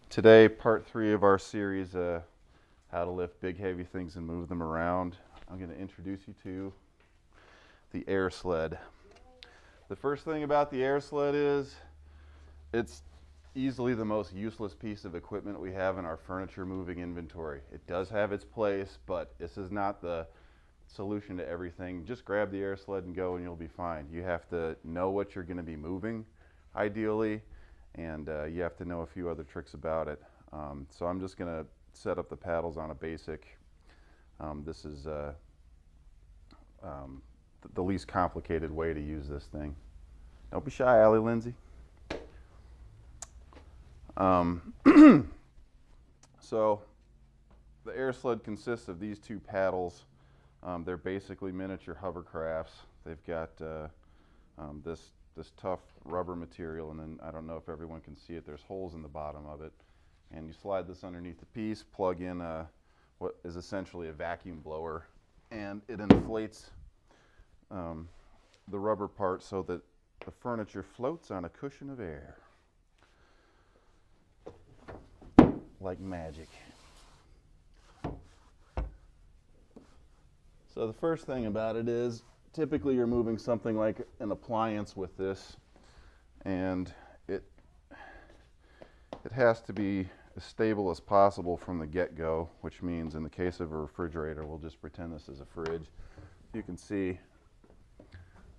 Today, part 3 of our series, how to lift big heavy things and move them around. I'm going to introduce you to the air sled. The first thing about the air sled is it's easily the most useless piece of equipment we have in our furniture moving inventory. It does have its place, but this is not the solution to everything. Just grab the air sled and go and you'll be fine. You have to know what you're going to be moving, ideally, and you have to know a few other tricks about it. So I'm just going to set up the paddles on a basic. This is the least complicated way to use this thing. Don't be shy, Allie Lindsay. So the air sled consists of these two paddles. They're basically miniature hovercrafts. They've got this tough rubber material, and then I don't know if everyone can see it, there's holes in the bottom of it, and you slide this underneath the piece, plug in what is essentially a vacuum blower, and it inflates the rubber part so that the furniture floats on a cushion of air like magic. So the first thing about it is, typically you're moving something like an appliance with this, and it has to be as stable as possible from the get-go, which means in the case of a refrigerator, we'll just pretend this is a fridge. You can see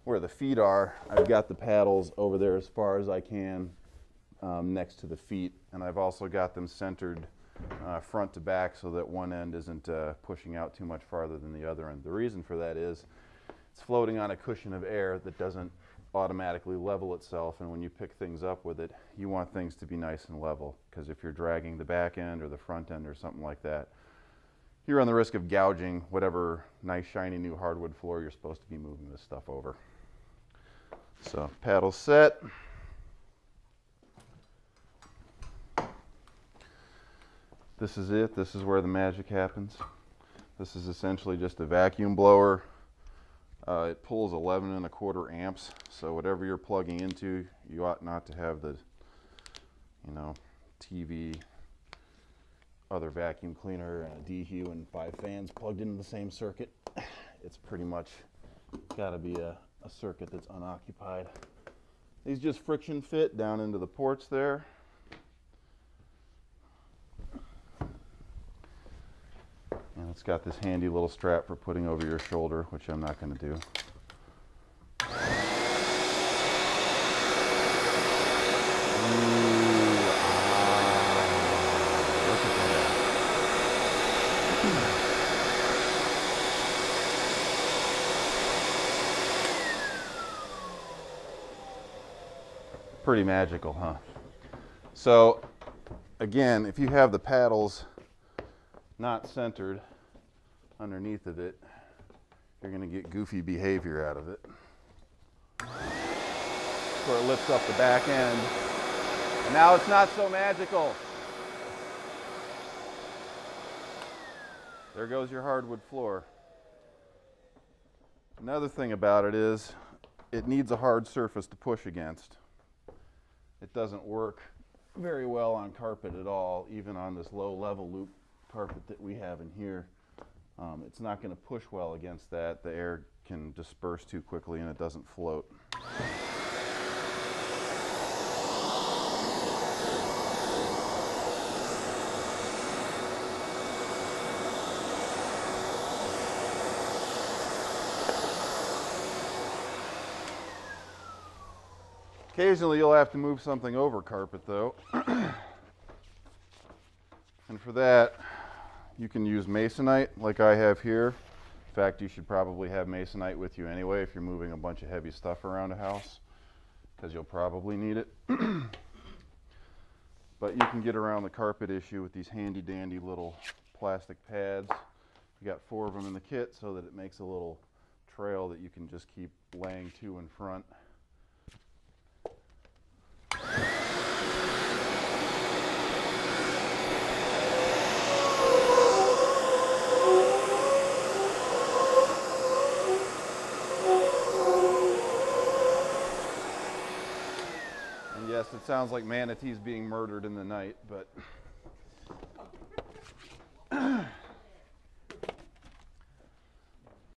where the feet are. I've got the paddles over there as far as I can next to the feet, and I've also got them centered front to back so that one end isn't pushing out too much farther than the other end. The reason for that is it's floating on a cushion of air that doesn't automatically level itself, and when you pick things up with it, you want things to be nice and level, because if you're dragging the back end or the front end or something like that, you run the risk of gouging whatever nice shiny new hardwood floor you're supposed to be moving this stuff over. So paddle set. This is it. This is where the magic happens. This is essentially just a vacuum blower. It pulls 11 1/4 amps, so whatever you're plugging into, you ought not to have the, TV, other vacuum cleaner, and a DHU and 5 fans plugged into the same circuit. It's pretty much got to be a circuit that's unoccupied. These just friction fit down into the ports there. And it's got this handy little strap for putting over your shoulder, which I'm not going to do. Look at that. Pretty magical, huh? So, again, if you have the paddles not centered underneath of it, you're going to get goofy behavior out of it. So it lifts up the back end, and now it's not so magical. There goes your hardwood floor. Another thing about it is it needs a hard surface to push against. It doesn't work very well on carpet at all, even on this low level loop carpet that we have in here. It's not going to push well against that. The air can disperse too quickly and it doesn't float. Occasionally you'll have to move something over carpet though. And for that, you can use masonite like I have here. In fact, you should probably have masonite with you anyway if you're moving a bunch of heavy stuff around a house, because you'll probably need it. But you can get around the carpet issue with these handy dandy little plastic pads. We got 4 of them in the kit so that it makes a little trail that you can just keep laying to in front. Yes, it sounds like manatees being murdered in the night, but